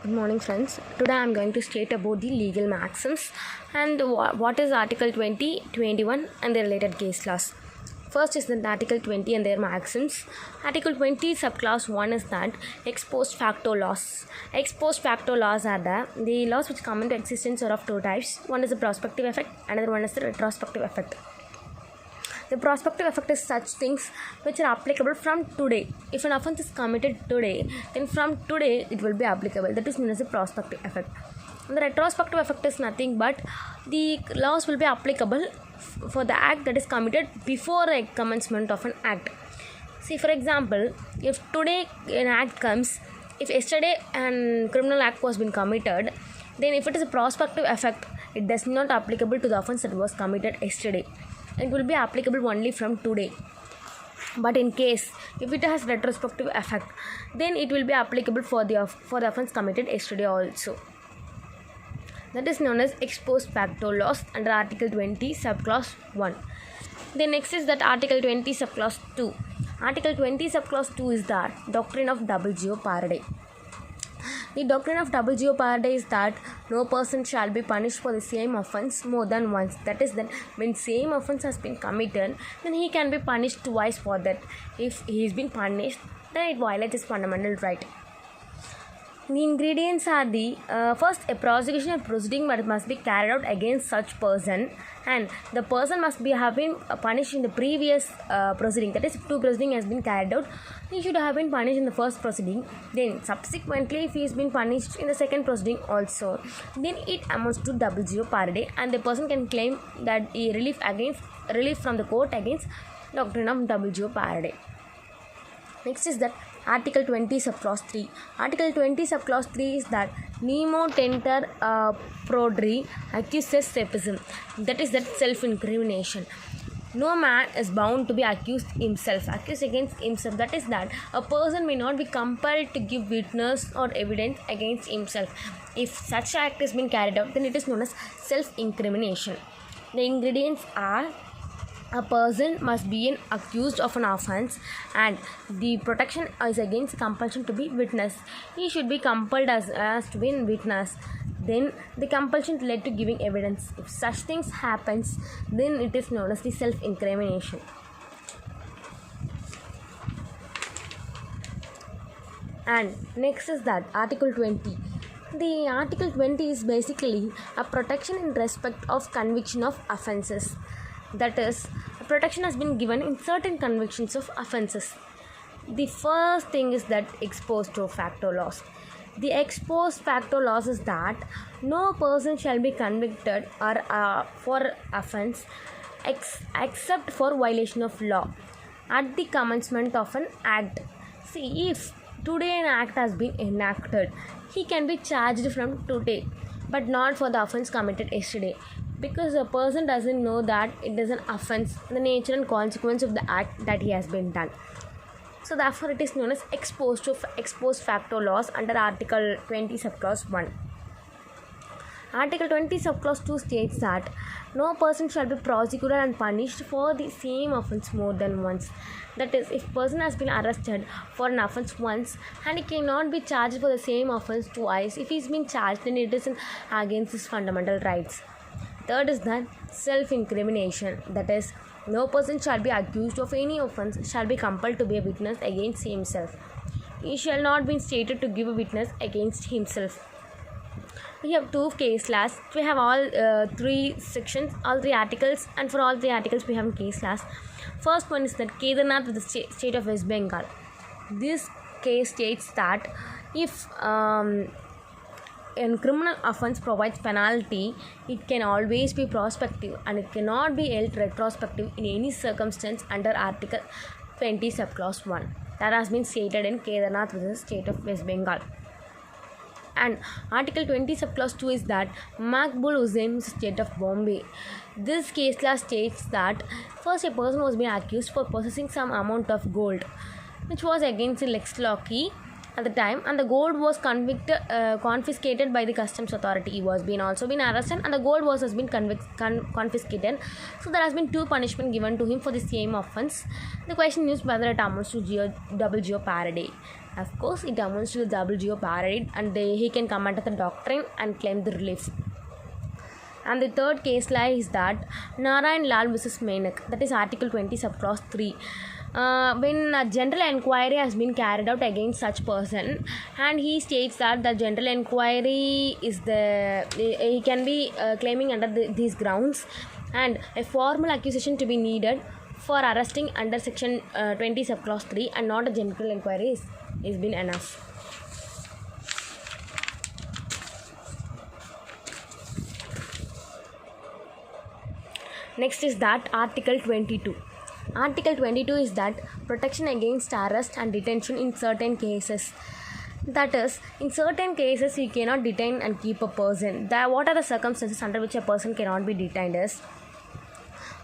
Good morning, friends. Today I am going to state about the legal maxims and what is Article 20, 21 and their related case laws. First is the Article 20 and their maxims. Article 20 subclass 1 is that ex post facto laws. Ex post facto laws are the laws which come into existence are of two types. One is the prospective effect, another one is the retrospective effect. The prospective effect is such things which are applicable from today. If an offence is committed today, then from today it will be applicable. That is known as the prospective effect. And the retrospective effect is nothing but the laws will be applicable for the act that is committed before the commencement of an act. See, for example, if today an act comes, if yesterday an criminal act was been committed, then if it is a prospective effect, it does not applicable to the offence that was committed yesterday. It will be applicable only from today. But in case if it has retrospective effect, then it will be applicable for the offence committed yesterday also. That is known as ex post facto laws under Article 20 subclass 1. The next is that Article 20 subclass 2. Article 20 subclass 2 is the doctrine of double jeopardy. The doctrine of double jeopardy is that no person shall be punished for the same offence more than once. That is, that when same offence has been committed, then he can be punished twice for that. If he is being punished, then it violates his fundamental right. The ingredients are first, a prosecution or proceeding must be carried out against such person, and the person must have been punished in the previous proceeding. That is, if two proceeding has been carried out, he should have been punished in the first proceeding. Then subsequently, if he has been punished in the second proceeding also, then it amounts to double jeopardy, and the person can claim that he relief from the court against doctrine of double jeopardy. Next is that Article 20 subclause 3. Article 20 subclause 3 is that nemo tenter prodri accuses seppism. That is that self-incrimination. No man is bound to be accused against himself. That is that a person may not be compelled to give witness or evidence against himself. If such act has been carried out, then it is known as self-incrimination. The ingredients are: a person must be accused of an offence, and the protection is against compulsion to be witness. He should be compelled as to be in witness. Then the compulsion led to giving evidence. If such things happens, then it is known as the self-incrimination. And next is that Article 20. The Article 20 is basically a protection in respect of conviction of offences. That is, protection has been given in certain convictions of offences. The first thing is that ex post facto laws. The ex post facto laws is that no person shall be convicted or for offence except for violation of law at the commencement of an act. See, if today an act has been enacted, he can be charged from today, but not for the offence committed yesterday, because a person doesn't know that it is an offence, the nature and consequence of the act that he has been done. So therefore it is known as ex post facto laws under Article 20 subclause 1. Article 20 subclause 2 states that no person shall be prosecuted and punished for the same offence more than once. That is, if person has been arrested for an offence once and he cannot be charged for the same offence twice, if he is being charged, then it is against his fundamental rights. Third is that self-incrimination. That is, no person shall be accused of any offence shall be compelled to be a witness against himself. He shall not be stated to give a witness against himself. We have two case laws. We have all three sections, all three articles, and for all three articles we have case laws. First one is that Kedarnath with the state of West Bengal. This case states that if a criminal offence provides penalty, it can always be prospective and it cannot be held retrospective in any circumstance under Article 20 subclause 1. That has been stated in Kedarnath with the state of West Bengal. And Article 20 subclause 2 is that Maqbul Hussain with the state of Bombay. This case law states that first a person was being accused for possessing some amount of gold, which was against the Lex Loci at the time, and the gold was confiscated by the customs authority. He was also been arrested and the gold has been confiscated. So there has been two punishment given to him for the same offence. The question is whether it amounts to double jeopardy. Of course, it amounts to the WGO parade, and he can come under the doctrine and claim the relief. And the third case law is that Narayan Lal versus Menak, that is Article 20 subclause 3. When a general enquiry has been carried out against such person, and he states that the general enquiry is he can be claiming under these grounds, and a formal accusation to be needed for arresting under section 20 subclause 3 and not a general enquiry is been enough. Next is that Article 22. Article 22 is that protection against arrest and detention in certain cases. That is, in certain cases you cannot detain and keep a person. What are the circumstances under which a person cannot be detained is,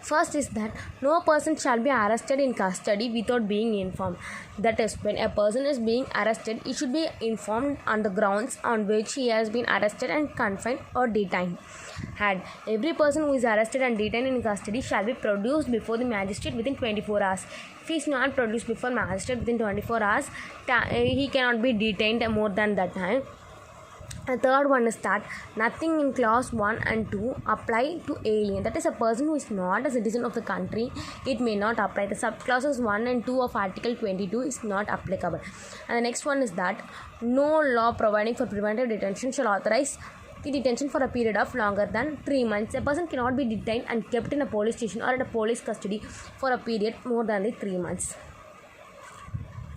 first is that no person shall be arrested in custody without being informed. That is, when a person is being arrested, he should be informed on the grounds on which he has been arrested and confined or detained. And every person who is arrested and detained in custody shall be produced before the magistrate within 24 hours. If he is not produced before magistrate within 24 hours, he cannot be detained more than that time. The third one is that nothing in clause 1 and 2 apply to alien. That is, a person who is not a citizen of the country, it may not apply. The subclauses 1 and 2 of Article 22 is not applicable. And the next one is that no law providing for preventive detention shall authorize the detention for a period of longer than 3 months. A person cannot be detained and kept in a police station or at a police custody for a period more than the 3 months.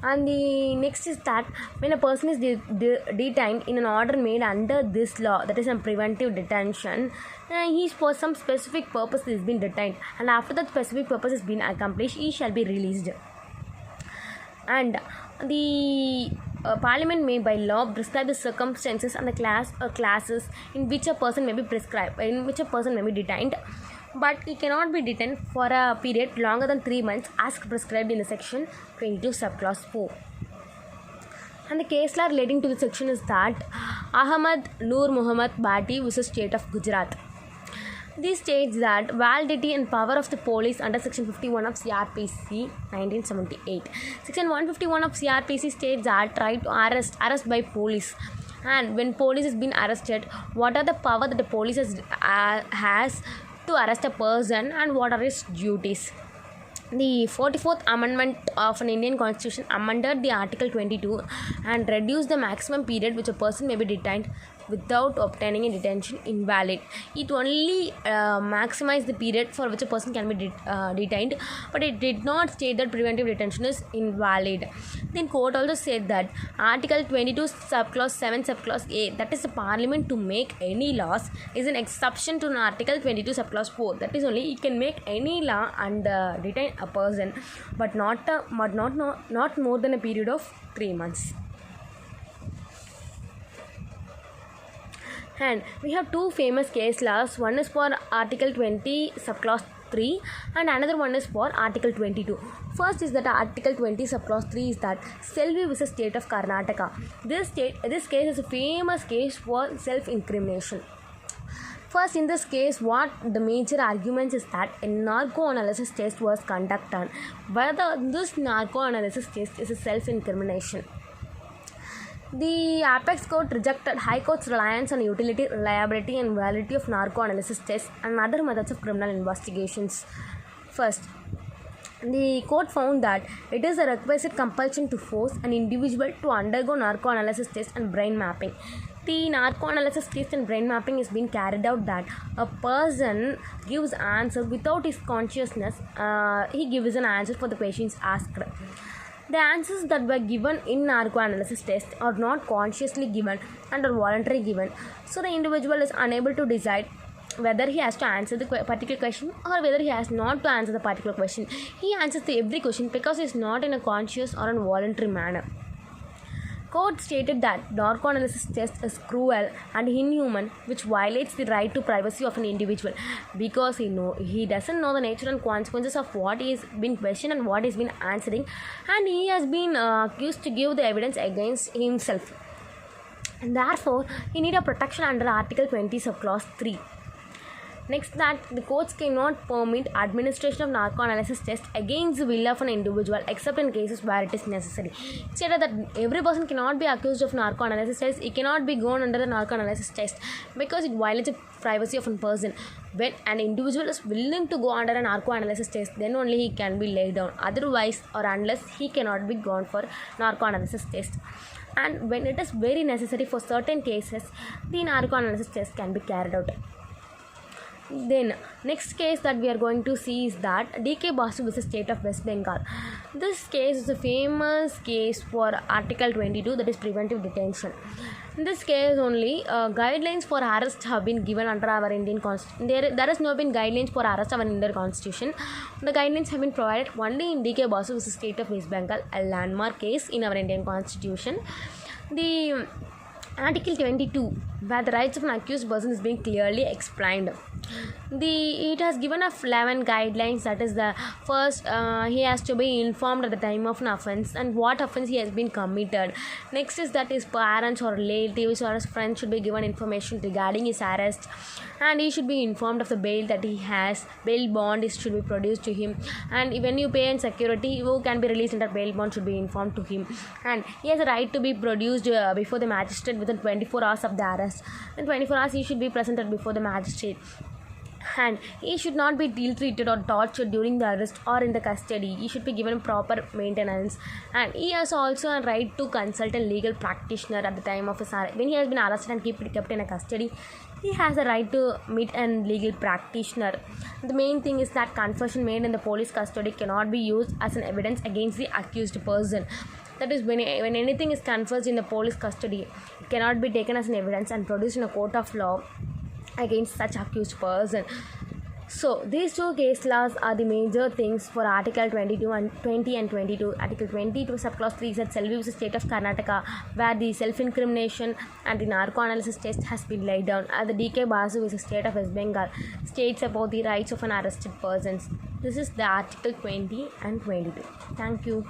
And the next is that when a person is detained in an order made under this law, that is a preventive detention, he is for some specific purpose has been detained, and after that specific purpose has been accomplished, he shall be released. And the Parliament may by law prescribe the circumstances and the classes in which a person may be detained, but he cannot be detained for a period longer than 3 months as prescribed in the section 22 subclause 4. And the case law relating to the section is that Ahmad Noor Muhammad Bhatti versus State of Gujarat. This states that validity and power of the police under section 51 of CRPC 1978. Section 151 of CRPC states that right to arrest by police. And when police has been arrested, what are the power that the police has to arrest a person and what are his duties? The 44th Amendment of an Indian Constitution amended the Article 22 and reduced the maximum period which a person may be detained without obtaining a detention invalid. It only maximized the period for which a person can be detained, but it did not state that preventive detention is invalid. Then court also said that Article 22 subclause 7 subclause A, that is the Parliament to make any laws, is an exception to Article 22 subclause 4. That is only it can make any law and detain a person, but not more than a period of 3 months. And we have two famous case laws. One is for Article 20 subclause 3 and another one is for Article 22. First is that Article 20 subclause 3 is that Selvi versus State of Karnataka. This case is a famous case for self-incrimination. First, in this case, what the major arguments is that a narco-analysis test was conducted. Whether this narco-analysis test is a self-incrimination. The Apex Court rejected High Court's reliance on utility, reliability and validity of narco-analysis tests and other methods of criminal investigations. First, the court found that it is a requisite compulsion to force an individual to undergo narco-analysis test and brain mapping. The narco-analysis test and brain mapping is being carried out that a person gives answer without his consciousness. He gives an answer for the questions asked. The answers that were given in narco-analysis test are not consciously given and are voluntarily given. So the individual is unable to decide whether he has to answer the particular question or whether he has not to answer the particular question. He answers every question because he is not in a conscious or a voluntary manner. Court stated that narco-analysis test is cruel and inhuman, which violates the right to privacy of an individual because he doesn't know the nature and consequences of what he has been questioned and what he has been answering, and he has been accused to give the evidence against himself. And therefore, he needs a protection under Article 20 subclause 3. Next, that the courts cannot permit administration of narco-analysis test against the will of an individual except in cases where it is necessary. It stated that every person cannot be accused of narco-analysis test. It cannot be gone under the narco-analysis test because it violates the privacy of a person. When an individual is willing to go under a narco-analysis test, then only he can be laid down. Otherwise or unless, he cannot be gone for narco-analysis test. And when it is very necessary for certain cases, the narco-analysis test can be carried out. Then next case that we are going to see is that DK Basu vs State of West Bengal. This case is a famous case for Article 22, that is preventive detention. In this case only, guidelines for arrest have been given under our Indian constitution. There has not been guidelines for arrest of an Indian constitution. The guidelines have been provided only in DK Basu vs State of West Bengal, a landmark case in our Indian constitution. The Article 22, where the rights of an accused person is being clearly explained. It has given 11 guidelines. That is, the first, he has to be informed at the time of an offence and what offence he has been committed. Next is that his parents or relatives or his friends should be given information regarding his arrest, and he should be informed of the bail that he has. Bail bond should be produced to him, and when you pay in security, who can be released under bail bond should be informed to him, and he has a right to be produced before the magistrate within 24 hours of the arrest. In 24 hours he should be presented before the magistrate, and he should not be ill-treated or tortured during the arrest or in the custody. He should be given proper maintenance, and he has also a right to consult a legal practitioner at the time of his arrest. When he has been arrested and kept in a custody, he has a right to meet a legal practitioner. The main thing is that confession made in the police custody cannot be used as an evidence against the accused person. That is, when anything is confessed in the police custody, it cannot be taken as an evidence and produced in a court of law against such accused person. So these two case laws are the major things for Article 22 and 20 and 22. Article 22 subclause 3 said Selvi vs State of Karnataka, where the self-incrimination and the narco-analysis test has been laid down, and the DK Basu vs State of West Bengal states about the rights of an arrested person. This is the Article 20 and 22. Thank you.